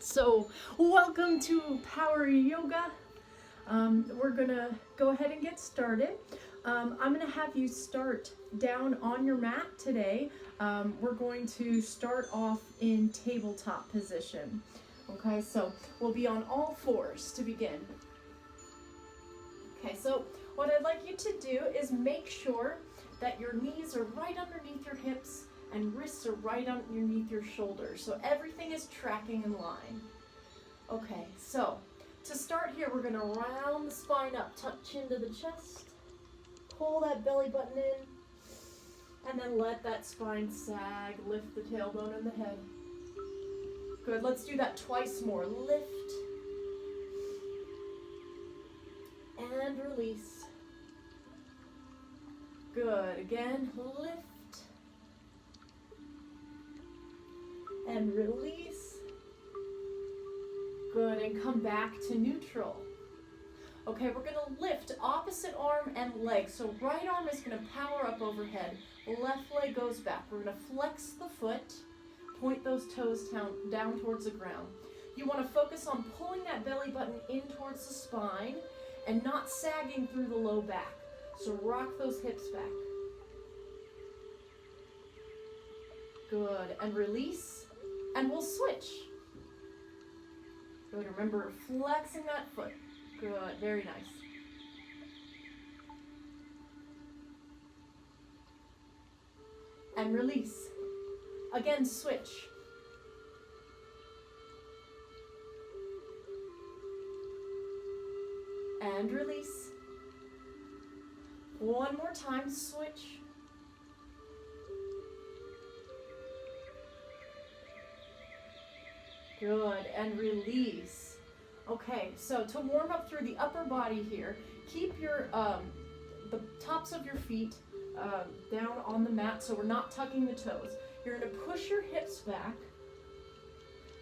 So, welcome to Power Yoga. We're gonna go ahead and get started. I'm gonna have you start down on your mat today. We're going to start off in tabletop position. Okay, so we'll be on all fours to begin. Okay, so what I'd like you to do is make sure that your knees are right underneath your hips and wrists are right underneath your shoulders, so everything is tracking in line. Okay, so to start here, we're gonna round the spine up, tuck chin to the chest, pull that belly button in, and then let that spine sag, lift the tailbone and the head. Good, let's do that twice more. Lift, and release. Good, again, lift, and release. Good, and come back to neutral. Okay, we're gonna lift opposite arm and leg. So right arm is gonna power up overhead. Left leg goes back. We're gonna flex the foot, point those toes down towards the ground. You wanna focus on pulling that belly button in towards the spine and not sagging through the low back. So rock those hips back. Good, and release, and we'll switch. Good, remember flexing that foot. Good, very nice. And release. Again, switch. And release. One more time, switch. Good, and release. Okay, so to warm up through the upper body here, keep your the tops of your feet down on the mat so we're not tucking the toes. You're gonna push your hips back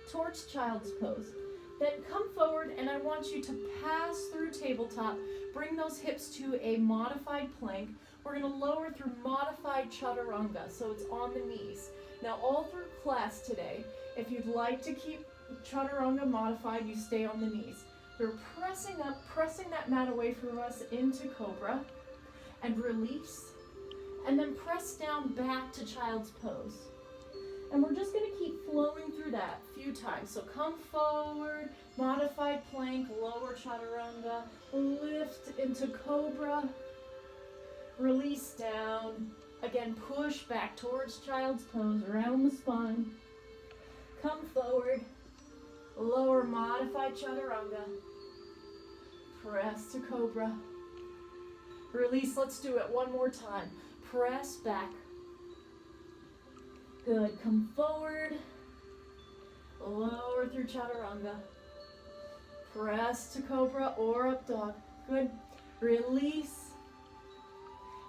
towards child's pose. Then come forward and I want you to pass through tabletop, bring those hips to a modified plank. We're gonna lower through modified chaturanga, so it's on the knees. Now all through class today, if you'd like to keep chaturanga modified, you stay on the knees. We're pressing up, pressing that mat away from us into cobra, and release, and then press down back to child's pose. And we're just gonna keep flowing through that a few times. So come forward, modified plank, lower chaturanga, lift into cobra, release down. Again, push back towards child's pose, around the spine. Come forward, lower modified chaturanga, press to cobra, release. Let's do it one more time. Press back. Good, come forward, lower through chaturanga, press to cobra or up dog. Good, release.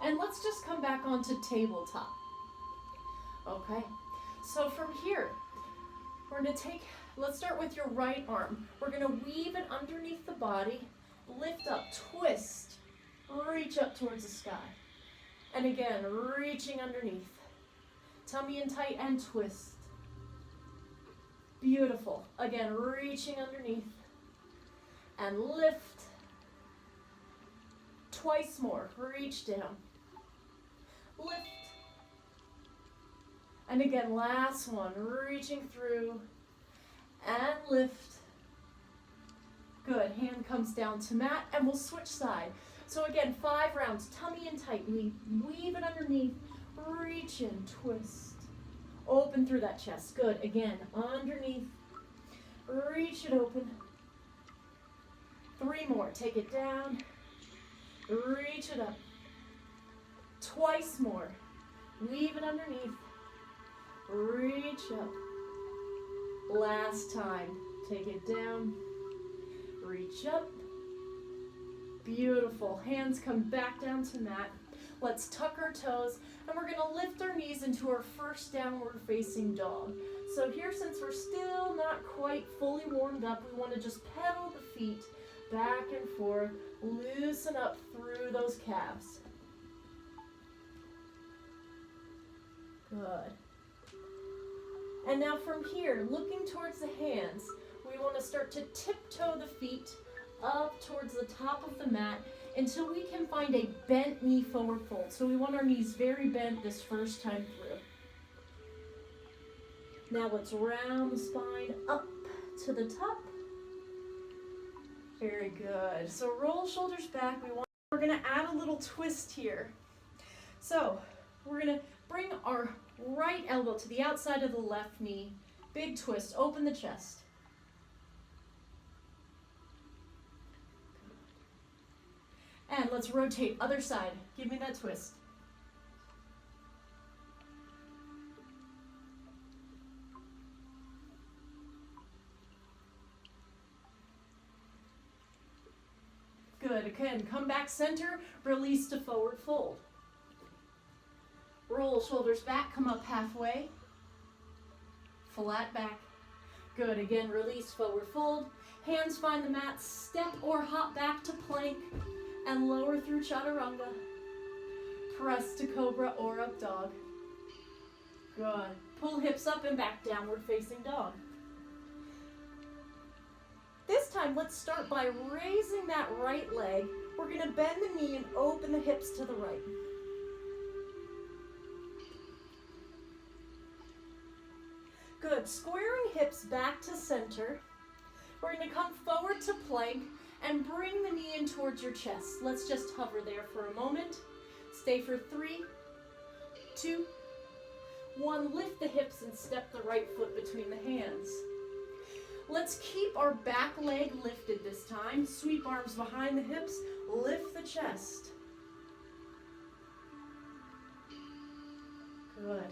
And let's just come back onto tabletop. Okay, so from here, we're gonna let's start with your right arm. We're gonna weave it underneath the body, lift up, twist, reach up towards the sky. And again, reaching underneath. Tummy in tight and twist. Beautiful. Again, reaching underneath. And lift. Twice more, reach down. Lift. And again, last one, reaching through and lift. Good, hand comes down to mat and we'll switch side. So again, 5 rounds, tummy in tight, we weave it underneath, reach in, twist. Open through that chest, good. Again, underneath, reach it open. 3 more, take it down, reach it up. Twice more, weave it underneath, reach up. Last time, take it down, reach up. Beautiful, hands come back down to mat. Let's tuck our toes and we're gonna lift our knees into our first downward facing dog. So here, since we're still not quite fully warmed up, we wanna just pedal the feet back and forth, loosen up through those calves. Good. And now from here, looking towards the hands, want to start to tiptoe the feet up towards the top of the mat until we can find a bent knee forward fold. So we want our knees very bent this first time through. Now let's round the spine up to the top. Very good. So roll shoulders back. We're going to add a little twist here. So we're going to bring our right elbow to the outside of the left knee. Big twist. Open the chest. And let's rotate other side. Give me that twist. Good. Again, come back center, release to forward fold. Roll shoulders back, come up halfway. Flat back. Good. Again, release, forward fold. Hands find the mat, step or hop back to plank and lower through chaturanga. Press to cobra or up dog. Good. Pull hips up and back, downward facing dog. This time, let's start by raising that right leg. We're going to bend the knee and open the hips to the right. Good. Squaring hips back to center. We're going to come forward to plank and bring the knee in towards your chest. Let's just hover there for a moment. Stay for 3, 2, 1. Lift the hips and step the right foot between the hands. Let's keep our back leg lifted this time. Sweep arms behind the hips. Lift the chest. Good.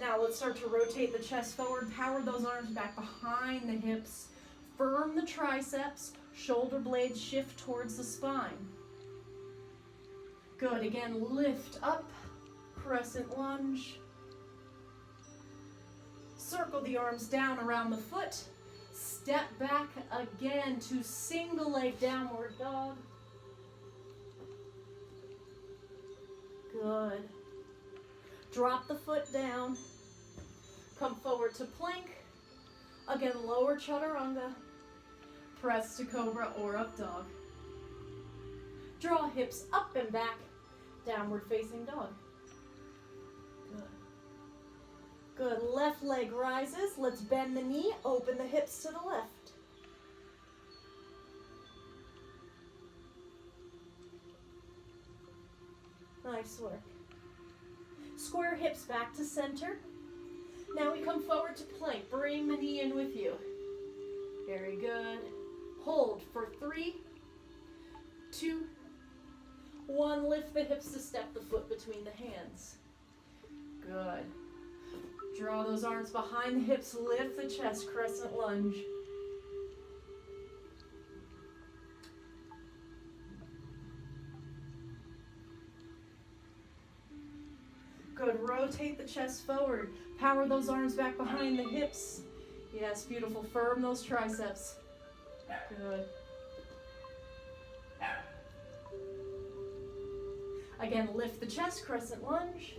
Now let's start to rotate the chest forward. Power those arms back behind the hips. Firm the triceps. Shoulder blades shift towards the spine. Good. Again, lift up. Crescent lunge. Circle the arms down around the foot. Step back again to single leg downward dog. Good. Drop the foot down. Come forward to plank. Again, lower chaturanga. Press to cobra or up dog. Draw hips up and back. Downward facing dog. Good. Left leg rises. Let's bend the knee. Open the hips to the left. Nice work. Square hips back to center. Now we come forward to plank. Bring the knee in with you. Very good. Hold for 3, 2, 1. Lift the hips to step the foot between the hands. Good. Draw those arms behind the hips, lift the chest, crescent lunge. Good, rotate the chest forward. Power those arms back behind the hips. Yes, beautiful, firm those triceps. Good. Again, lift the chest, crescent lunge.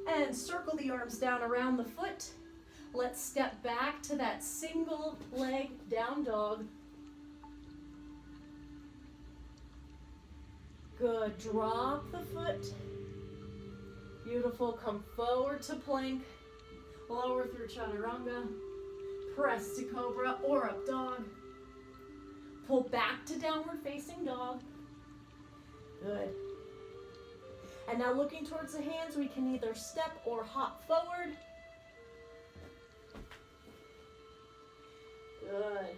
And circle the arms down around the foot. Let's step back to that single leg down dog. Good. Drop the foot. Beautiful. Come forward to plank. Lower through chaturanga. Press to cobra or up dog. Pull back to downward facing dog. Good. And now looking towards the hands, we can either step or hop forward. Good.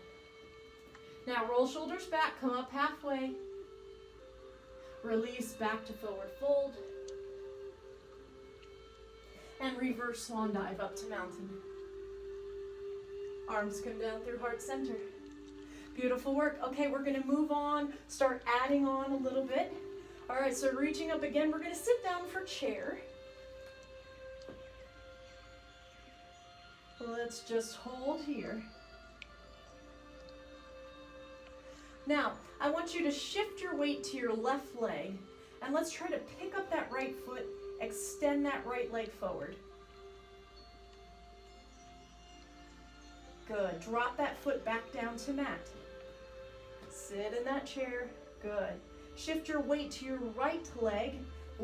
Now roll shoulders back, come up halfway. Release back to forward fold. And reverse swan dive up to mountain. Arms come down through heart center. Beautiful work. Okay, we're going to move on, start adding on a little bit. All right, so reaching up again, we're going to sit down for chair. Let's just hold here. Now, I want you to shift your weight to your left leg, and let's try to pick up that right foot, extend that right leg forward. Good. Drop that foot back down to mat. Sit in that chair. Good. Shift your weight to your right leg,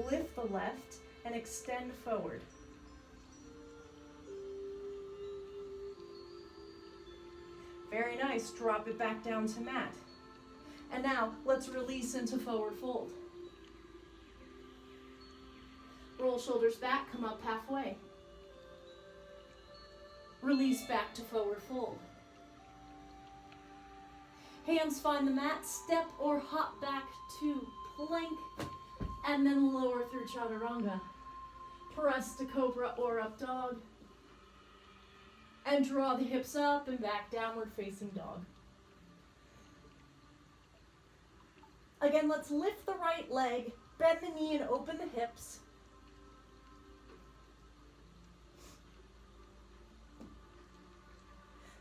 lift the left, and extend forward. Very nice. Drop it back down to mat. And now, let's release into forward fold. Roll shoulders back, come up halfway. Release back to forward fold. Hands find the mat, step or hop back to plank, and then lower through chaturanga. Press to cobra or up dog. And draw the hips up and back, downward facing dog. Again, let's lift the right leg, bend the knee and open the hips.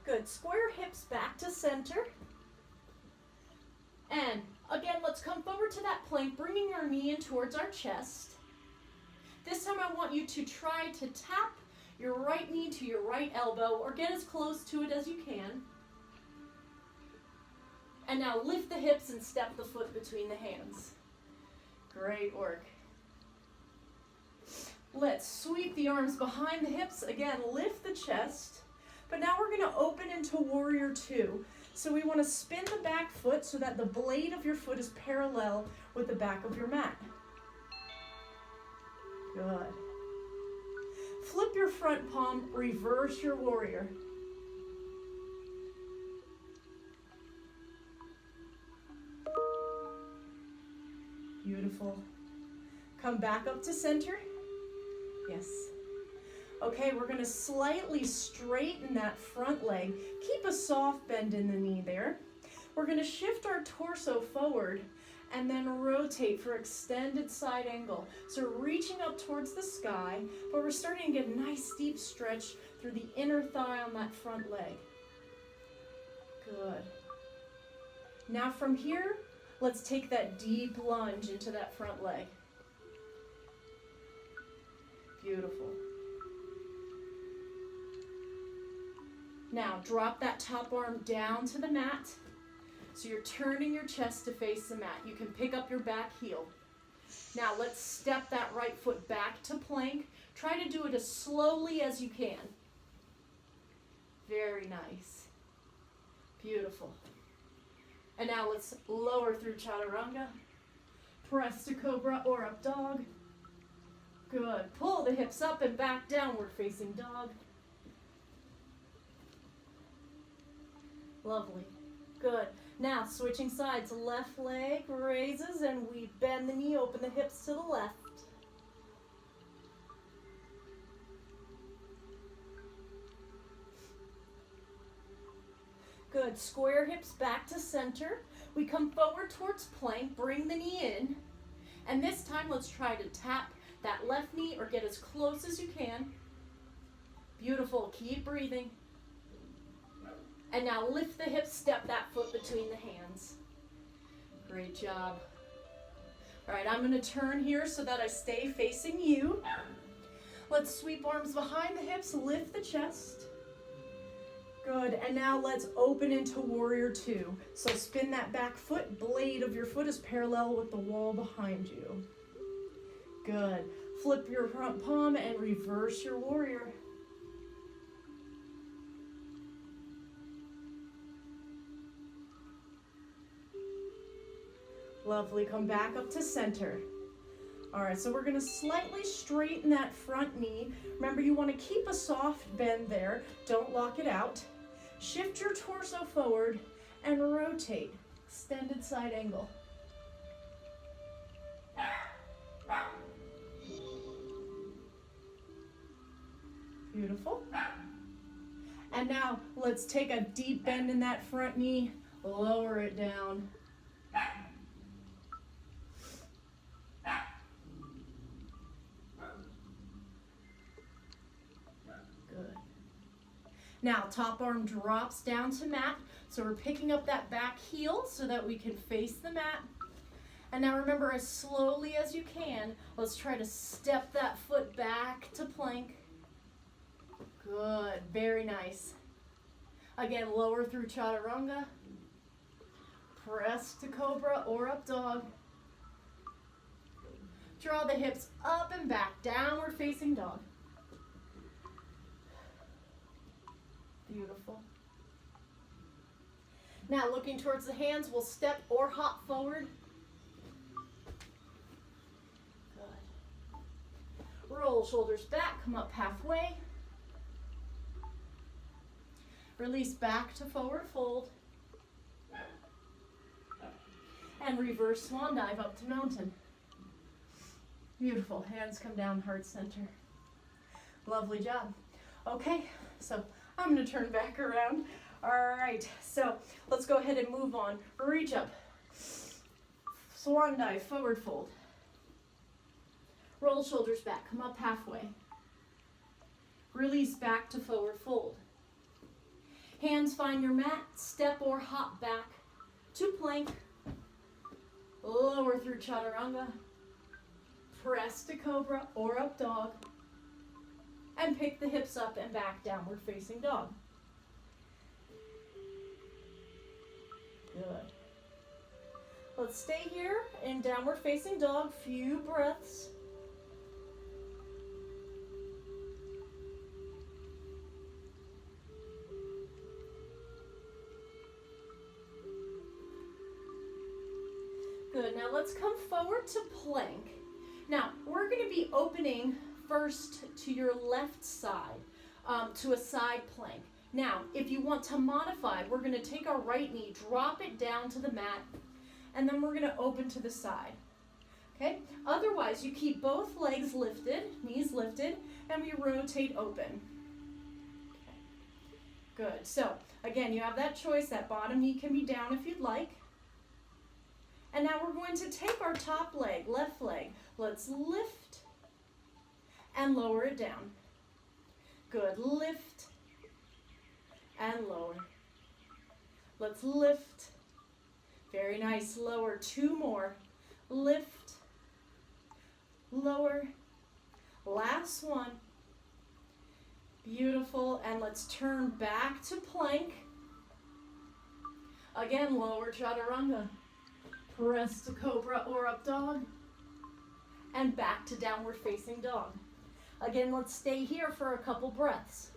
Good. Square hips back to center. And again, let's come forward to that plank, bringing our knee in towards our chest. This time I want you to try to tap your right knee to your right elbow or get as close to it as you can. And now lift the hips and step the foot between the hands. Great work. Let's sweep the arms behind the hips. Again, lift the chest. But now we're going to open into warrior two. So we want to spin the back foot so that the blade of your foot is parallel with the back of your mat. Good. Flip your front palm, reverse your warrior. Beautiful. Come back up to center. Yes. Okay, we're going to slightly straighten that front leg. Keep a soft bend in the knee there. We're going to shift our torso forward and then rotate for extended side angle. So reaching up towards the sky, but we're starting to get a nice deep stretch through the inner thigh on that front leg. Good. Now from here, let's take that deep lunge into that front leg. Beautiful. Now drop that top arm down to the mat. So you're turning your chest to face the mat. You can pick up your back heel. Now let's step that right foot back to plank. Try to do it as slowly as you can. Very nice. Beautiful. And now let's lower through chaturanga. Press to cobra or up dog. Good. Pull the hips up and back, downward facing dog. Lovely. Good. Now, switching sides. Left leg raises and we bend the knee, open the hips to the left. Good. Square hips back to center. We come forward towards plank, bring the knee in. And this time, let's try to tap that left knee or get as close as you can. Beautiful. Keep breathing. And now lift the hips, step that foot between the hands. Great job. All right, I'm going to turn here so that I stay facing you. Let's sweep arms behind the hips, lift the chest. Good, and now let's open into warrior two. So spin that back foot, blade of your foot is parallel with the wall behind you. Good. Flip your front palm and reverse your warrior. Lovely, come back up to center. All right, so we're gonna slightly straighten that front knee. Remember, you wanna keep a soft bend there. Don't lock it out. Shift your torso forward and rotate. Extended side angle. Beautiful. And now let's take a deep bend in that front knee, lower it down. Good. Now top arm drops down to mat. So we're picking up that back heel so that we can face the mat. And now remember, as slowly as you can, let's try to step that foot back to plank. Good, very nice. Again, lower through chaturanga. Press to cobra or up dog. Draw the hips up and back, downward facing dog. Beautiful. Now looking towards the hands, we'll step or hop forward. Good. Roll shoulders back, come up halfway. Release back to forward fold. And reverse swan dive up to mountain. Beautiful. Hands come down, heart center. Lovely job. Okay, so I'm going to turn back around. All right, so let's go ahead and move on. Reach up. Swan dive, forward fold. Roll shoulders back, come up halfway. Release back to forward fold. Hands find your mat, step or hop back to plank. Lower through chaturanga. Press to cobra or up dog. And pick the hips up and back, downward facing dog. Good. Let's stay here in downward facing dog, few breaths. Good, now let's come forward to plank. Now, we're going to be opening first to your left side, to a side plank. Now, if you want to modify, we're going to take our right knee, drop it down to the mat, and then we're going to open to the side. Okay? Otherwise, you keep both legs lifted, knees lifted, and we rotate open. Okay. Good. So, again, you have that choice. That bottom knee can be down if you'd like. And now we're going to take our top leg, left leg. Let's lift and lower it down. Good. Lift and lower. Let's lift. Very nice. Lower. Two more. Lift. Lower. Last one. Beautiful. And let's turn back to plank. Again, lower chaturanga. Press to cobra or up dog. And back to downward facing dog. Again, let's stay here for a couple breaths.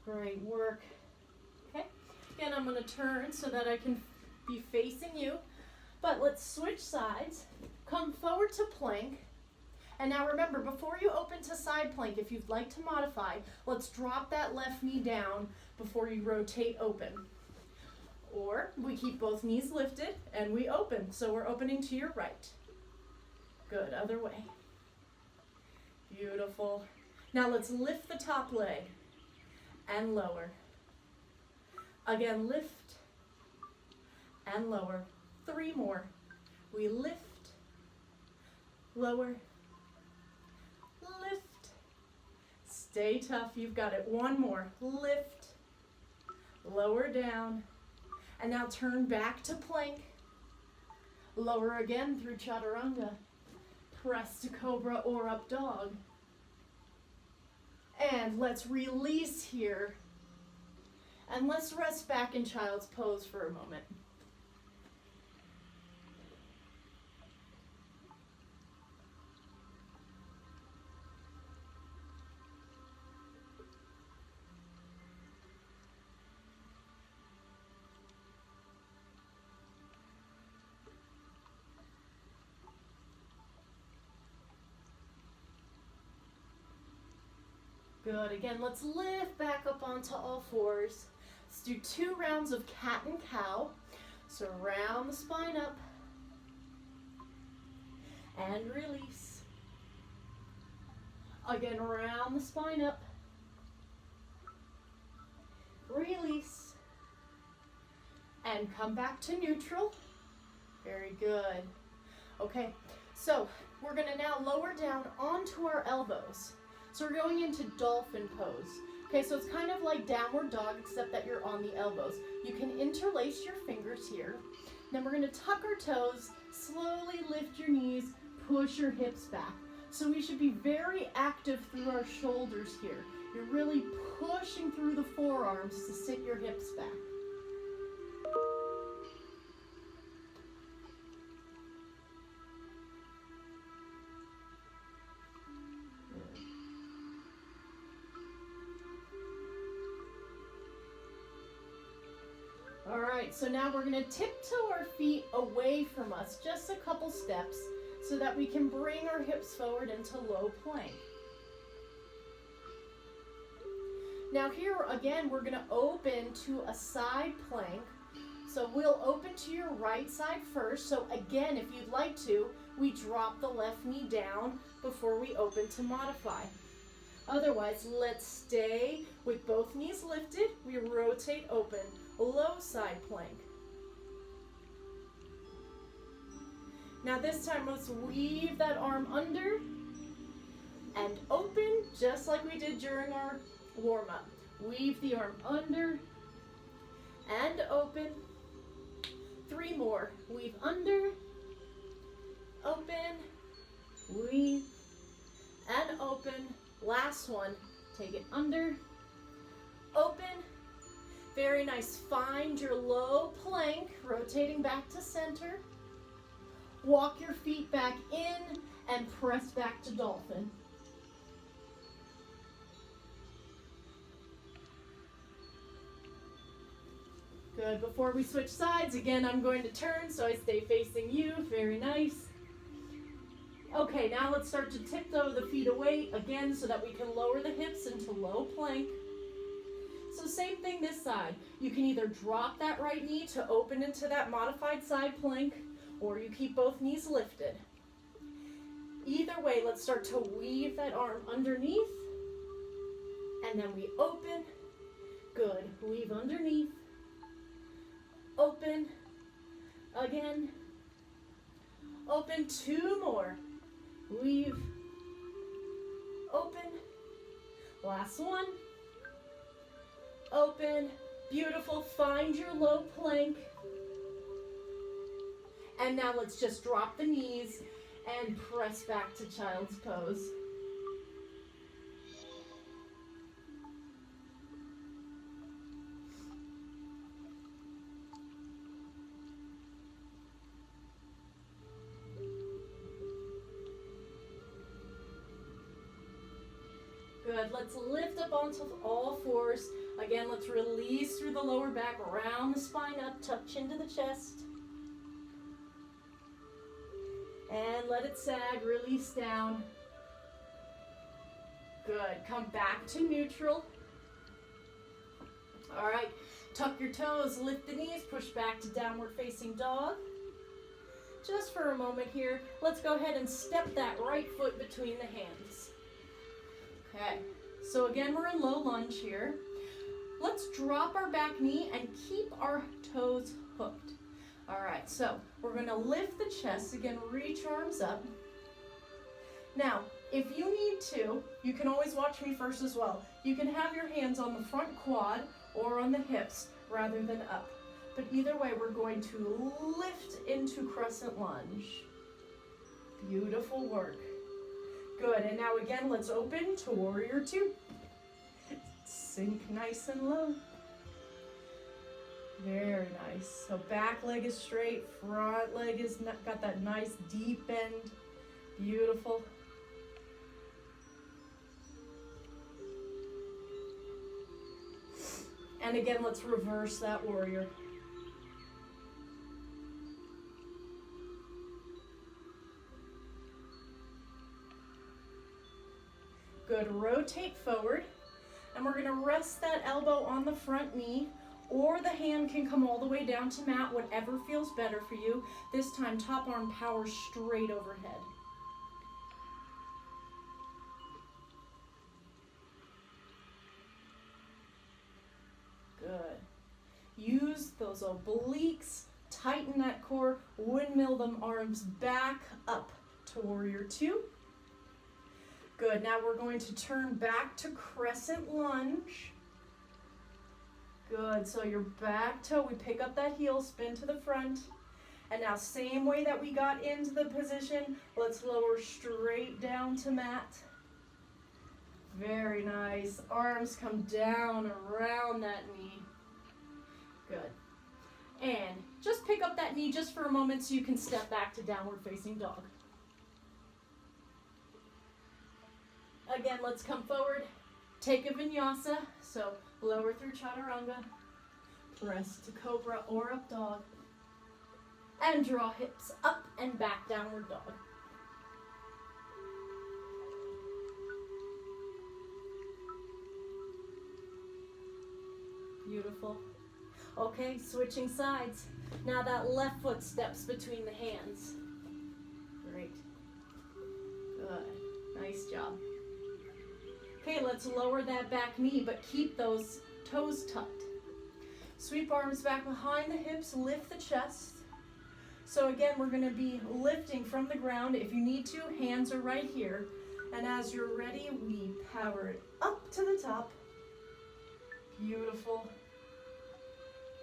Great work. Okay, again, I'm going to turn so that I can be facing you. But let's switch sides. Come forward to plank. And now remember, before you open to side plank, if you'd like to modify, let's drop that left knee down before you rotate open. Or we keep both knees lifted and we open. So we're opening to your right. Good, other way. Beautiful. Now let's lift the top leg and lower. Again, lift and lower. Three more. We lift, lower, lift. Stay tough. You've got it. One more. Lift, lower down. And now turn back to plank. Lower again through chaturanga. Press to cobra or up dog. And let's release here. And let's rest back in child's pose for a moment. Good. Again, let's lift back up onto all fours. Let's do 2 rounds of cat and cow. So round the spine up and release. Again, round the spine up. Release. And come back to neutral. Very good. Okay, so We're gonna now lower down onto our elbows. So we're going into dolphin pose. Okay, so it's kind of like downward dog, except that you're on the elbows. You can interlace your fingers here. Then we're gonna tuck our toes, slowly lift your knees, push your hips back. So we should be very active through our shoulders here. You're really pushing through the forearms to sit your hips back. All right, so now we're gonna tiptoe our feet away from us, just a couple steps, so that we can bring our hips forward into low plank. Now here again, we're gonna open to a side plank. So we'll open to your right side first. So again, if you'd like to, we drop the left knee down before we open to modify. Otherwise, let's stay with both knees lifted. We rotate open, low side plank. Now this time, let's weave that arm under and open, just like we did during our warm-up. Weave the arm under and open. 3 more. Weave under, open, weave, and open. Last one. Take it under, open. Very nice. Find your low plank, rotating back to center. Walk your feet back in and press back to dolphin. Good. Before we switch sides, again, I'm going to turn so I stay facing you. Very nice. Okay, now let's start to tiptoe the feet away again so that we can lower the hips into low plank. So same thing this side. You can either drop that right knee to open into that modified side plank, or you keep both knees lifted. Either way, let's start to weave that arm underneath, and then we open. Good. Weave underneath. Open. Again. Open. 2 more. Weave. Open. Last one. Open. Beautiful. Find your low plank. And now let's just drop the knees and press back to child's pose. Good. Let's lift up onto all fours. Again, let's release through the lower back, round the spine up, tuck chin to the chest. And let it sag, release down. Good. Come back to neutral. All right. Tuck your toes, lift the knees, push back to downward facing dog. Just for a moment here, let's go ahead and step that right foot between the hands. Okay, so again, we're in low lunge here. Let's drop our back knee and keep our toes hooked. All right, so we're gonna lift the chest. Again, reach arms up. Now, if you need to, you can always watch me first as well. You can have your hands on the front quad or on the hips rather than up. But either way, we're going to lift into crescent lunge. Beautiful work. Good, and now again, let's open to warrior 2. Sink nice and low. Very nice. So back leg is straight, front leg is got that nice deep bend. Beautiful. And again, let's reverse that warrior. Good, rotate forward, and we're gonna rest that elbow on the front knee, or the hand can come all the way down to mat, whatever feels better for you. This time, top arm power straight overhead. Good. Use those obliques, tighten that core, windmill them arms back up to warrior two. Good, now we're going to turn back to crescent lunge. Good, so your back toe, we pick up that heel, spin to the front. And now same way that we got into the position, let's lower straight down to mat. Very nice. Arms come down around that knee. Good. And just pick up that knee just for a moment so you can step back to downward facing dog. Again, let's come forward. Take a vinyasa. So lower through chaturanga. Press to cobra or up dog. And draw hips up and back, downward dog. Beautiful. Okay, switching sides. Now that left foot steps between the hands. Great. Good. Nice job. Okay, let's lower that back knee, but keep those toes tucked. Sweep arms back behind the hips, lift the chest. So again, we're going to be lifting from the ground. If you need to, hands are right here. And as you're ready, we power it up to the top. Beautiful.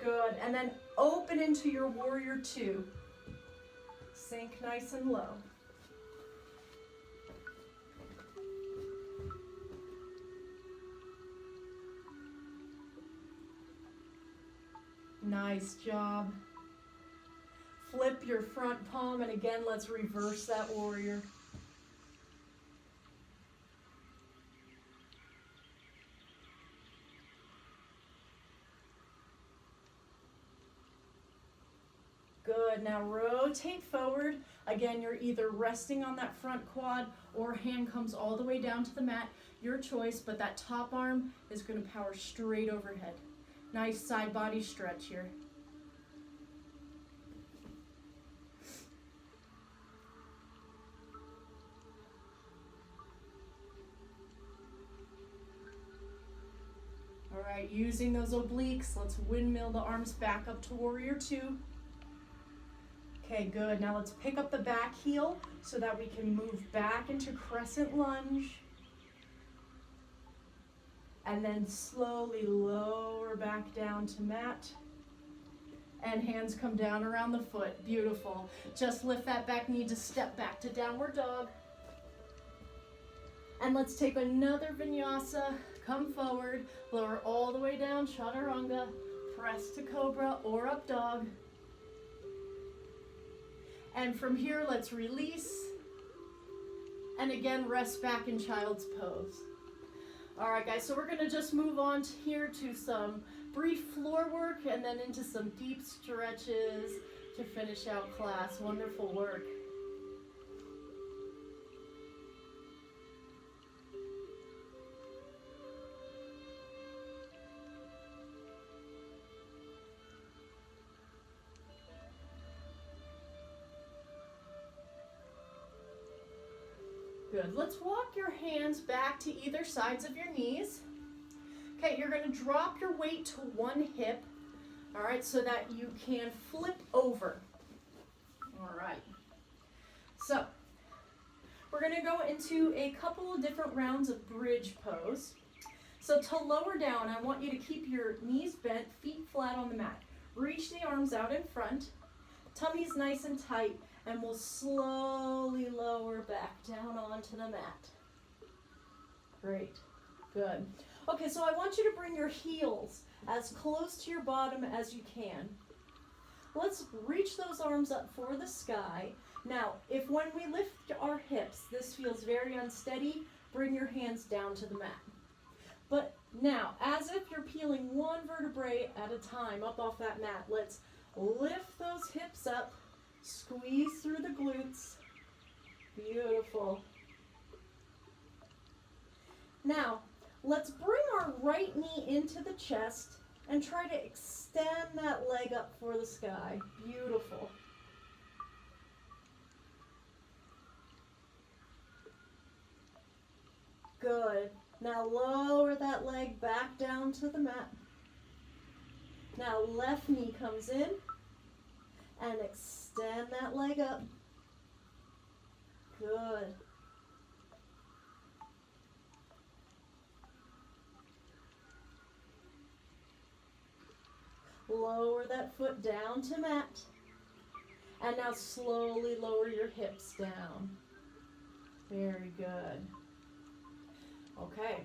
Good. And then open into your warrior two. Sink nice and low. Nice job. Flip your front palm, and again, let's reverse that warrior. Good, now rotate forward. Again, you're either resting on that front quad or hand comes all the way down to the mat. Your choice, but that top arm is going to power straight overhead. Nice side body stretch here. All right, using those obliques, let's windmill the arms back up to warrior two. Okay, good. Now let's pick up the back heel so that we can move back into crescent lunge. And then slowly lower back down to mat. And hands come down around the foot. Beautiful. Just lift that back knee to step back to downward dog. And let's take another vinyasa. Come forward, lower all the way down, chaturanga, press to cobra or up dog. And from here, let's release. And again, rest back in child's pose. All right, guys, so we're gonna just move on here to some brief floor work and then into some deep stretches to finish out class. Wonderful work. Good. Let's walk your hands back to either sides of your knees. Okay, you're going to drop your weight to one hip, all right, so that you can flip over. All right. So, we're going to go into a couple of different rounds of bridge pose. So, to lower down, I want you to keep your knees bent, feet flat on the mat. Reach the arms out in front, tummy's nice and tight, and we'll slowly lower back down onto the mat. Great. Good. Okay, so I want you to bring your heels as close to your bottom as you can. Let's reach those arms up for the sky. Now, if when we lift our hips, this feels very unsteady, bring your hands down to the mat. But now, as if you're peeling one vertebrae at a time up off that mat, let's lift those hips up. Squeeze through the glutes. Beautiful. Now, let's bring our right knee into the chest and try to extend that leg up for the sky. Beautiful. Good. Now lower that leg back down to the mat. Now left knee comes in and extend that leg up. Good. Lower that foot down to mat. And now slowly lower your hips down. Very good. Okay.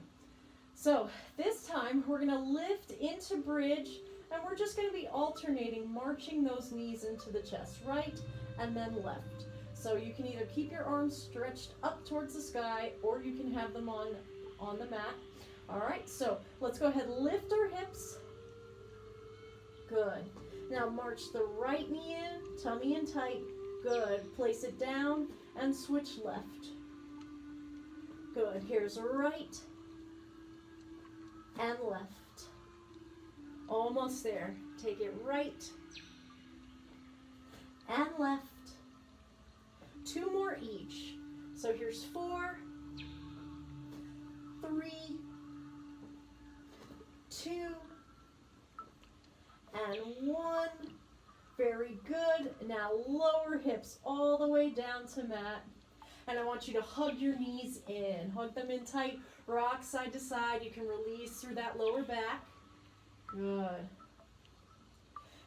So this time we're going to lift into bridge, and we're just going to be alternating, marching those knees into the chest, right and then left. So you can either keep your arms stretched up towards the sky, or you can have them on the mat. All right, so let's go ahead and lift our hips. Good. Now march the right knee in, tummy in tight. Good. Place it down and switch left. Good. Here's right and left. Almost there. Take it right and left. 2 more each. So here's 4, 3, 2, and 1. Very good. Now lower hips all the way down to mat. And I want you to hug your knees in. Hug them in tight. Rock side to side. You can release through that lower back. Good.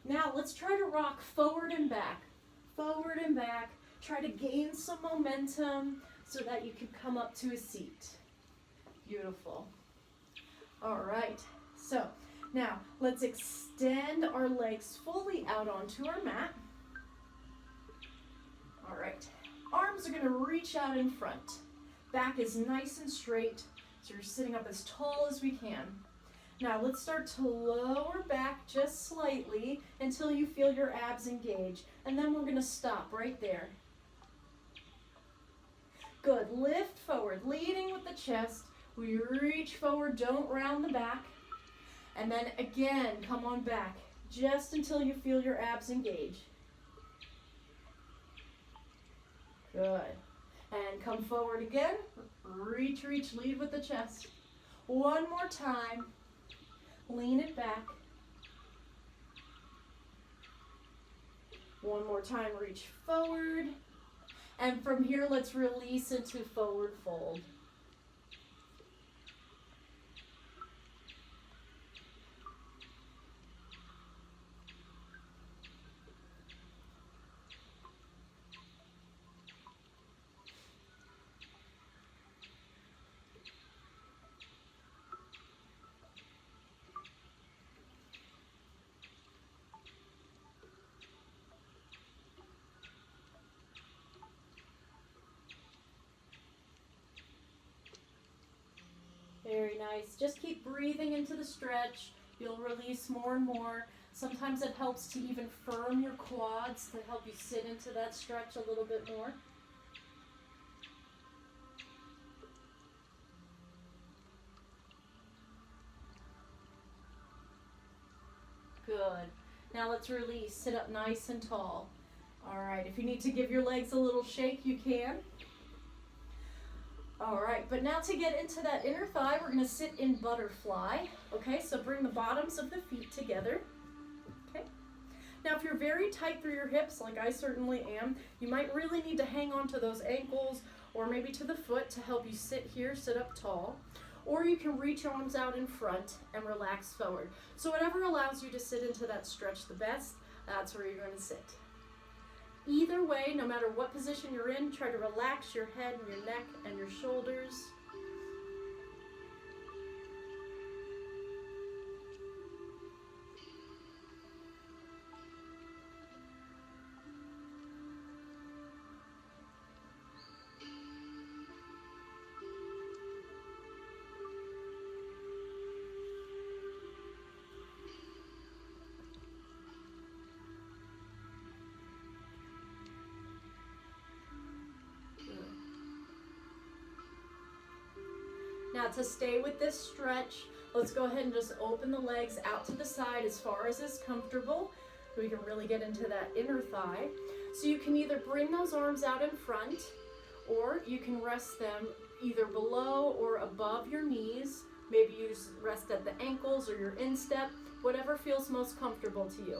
Now let's try to rock forward and back. Forward and back. Try to gain some momentum so that you can come up to a seat. Beautiful. All right. So now let's extend our legs fully out onto our mat. All right. Arms are going to reach out in front. Back is nice and straight, so you're sitting up as tall as we can. Now let's start to lower back just slightly until you feel your abs engage, and then we're going to stop right there. Good. Lift forward, leading with the chest. We reach forward, don't round the back. And then again, come on back, just until you feel your abs engage. Good. And come forward again. Reach, reach, lead with the chest. One more time. Lean it back. One more time, reach forward. And from here, let's release into forward fold. Very nice. Just keep breathing into the stretch. You'll release more and more. Sometimes it helps to even firm your quads to help you sit into that stretch a little bit more. Good. Now let's release. Sit up nice and tall. All right. If you need to give your legs a little shake, you can. All right, but now to get into that inner thigh, we're going to sit in butterfly. Okay, so bring the bottoms of the feet together. Okay. Now, if you're very tight through your hips, like I certainly am, you might really need to hang on to those ankles or maybe to the foot to help you sit here, sit up tall. Or you can reach your arms out in front and relax forward. So whatever allows you to sit into that stretch the best, that's where you're going to sit. Either way, no matter what position you're in, try to relax your head and your neck and your shoulders. Now to stay with this stretch, let's go ahead and just open the legs out to the side as far as is comfortable. We can really get into that inner thigh. So you can either bring those arms out in front, or you can rest them either below or above your knees. Maybe you just rest at the ankles or your instep, whatever feels most comfortable to you.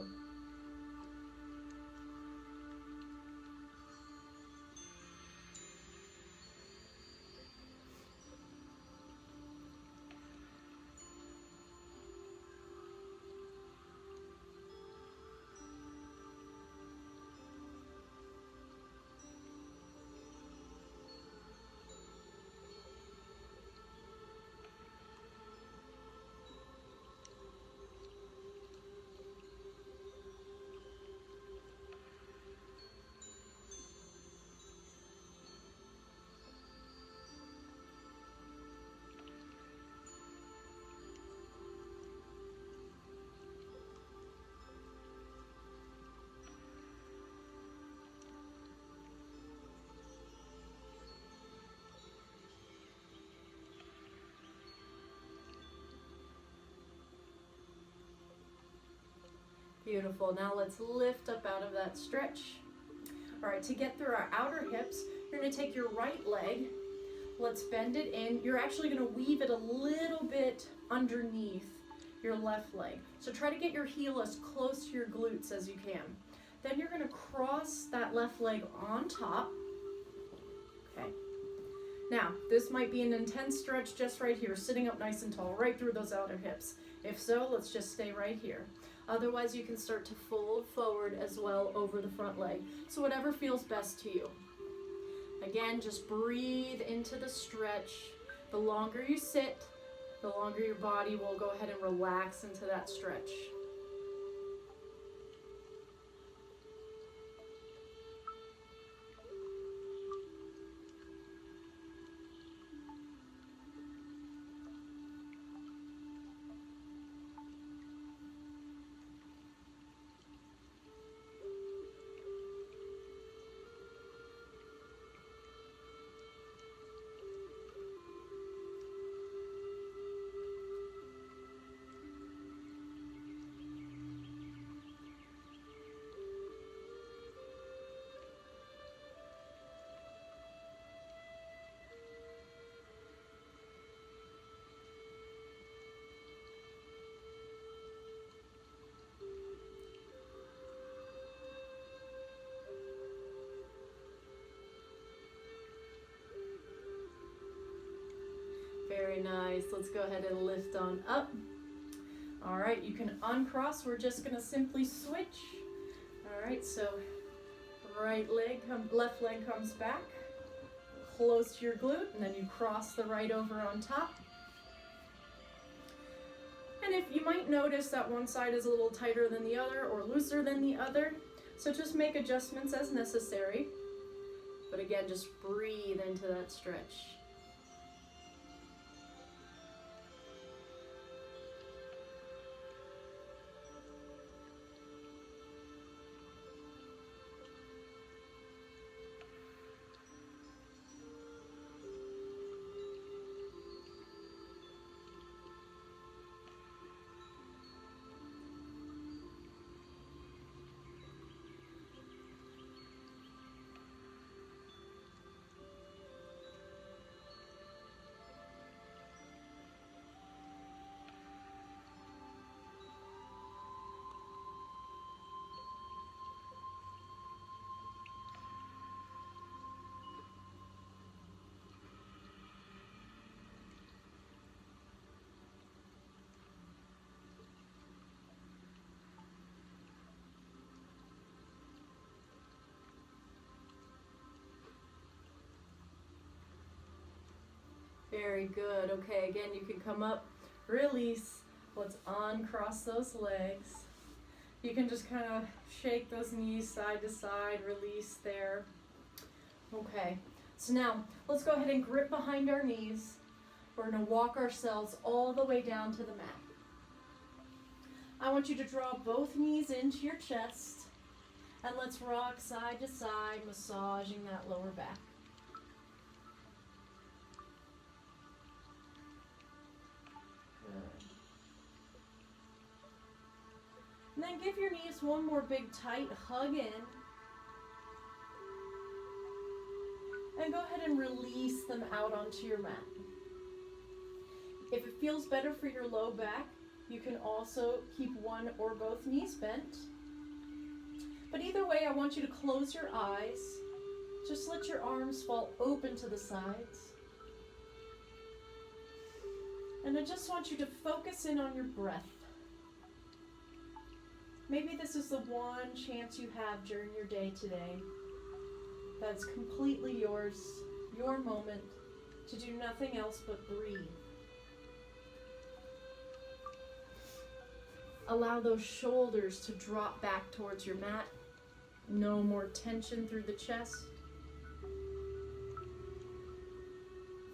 Beautiful. Now let's lift up out of that stretch. All right, to get through our outer hips, you're going to take your right leg. Let's bend it in. You're actually going to weave it a little bit underneath your left leg. So try to get your heel as close to your glutes as you can. Then you're going to cross that left leg on top. Okay. Now, this might be an intense stretch just right here, sitting up nice and tall, right through those outer hips. If so, let's just stay right here. Otherwise, you can start to fold forward as well over the front leg. So whatever feels best to you. Again, just breathe into the stretch. The longer you sit, the longer your body will go ahead and relax into that stretch. Very nice. Let's go ahead and lift on up. All right, you can uncross. We're just going to simply switch. All right, so left leg comes back, close to your glute, and then you cross the right over on top. And if you might notice that one side is a little tighter than the other or looser than the other, so just make adjustments as necessary. But again, just breathe into that stretch. Very good. Okay, again, you can come up, release. Let's uncross those legs. You can just kind of shake those knees side to side, release there. Okay, so now let's go ahead and grip behind our knees. We're going to walk ourselves all the way down to the mat. I want you to draw both knees into your chest, and let's rock side to side, massaging that lower back. And then give your knees one more big tight hug in. And go ahead and release them out onto your mat. If it feels better for your low back, you can also keep one or both knees bent. But either way, I want you to close your eyes. Just let your arms fall open to the sides. And I just want you to focus in on your breath. Maybe this is the one chance you have during your day today that's completely yours, your moment, to do nothing else but breathe. Allow those shoulders to drop back towards your mat. No more tension through the chest.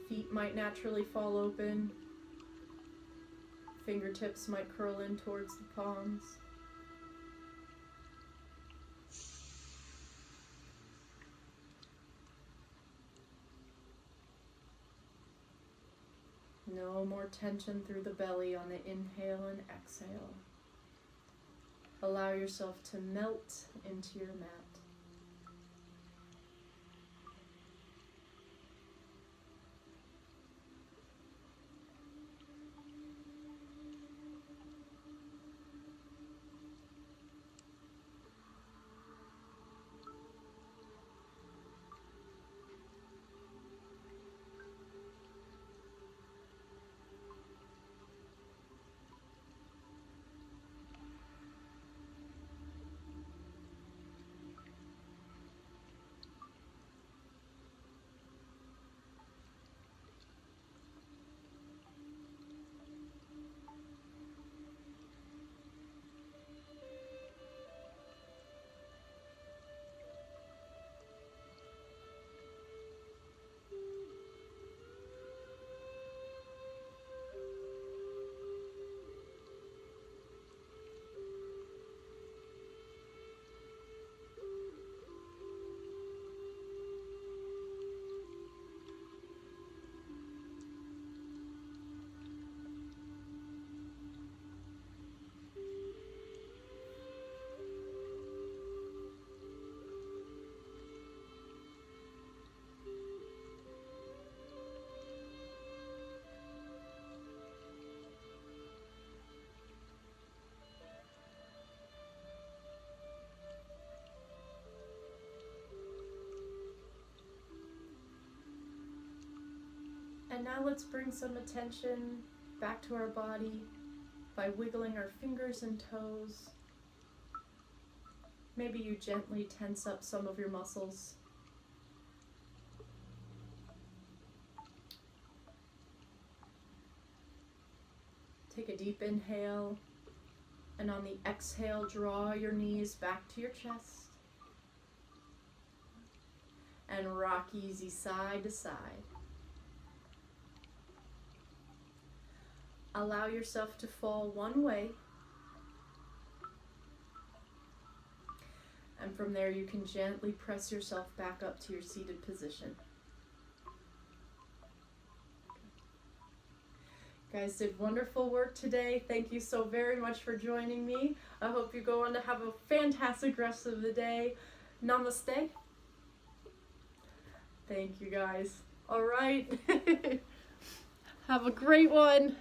Feet might naturally fall open. Fingertips might curl in towards the palms. No more tension through the belly on the inhale and exhale. Allow yourself to melt into your mat. And now let's bring some attention back to our body by wiggling our fingers and toes. Maybe you gently tense up some of your muscles. Take a deep inhale, and on the exhale, draw your knees back to your chest and rock easy side to side. Allow yourself to fall one way, and from there you can gently press yourself back up to your seated position. You guys did wonderful work today. Thank you so very much for joining me. I hope you go on to have a fantastic rest of the day. Namaste. Thank you guys. All right. Have a great one.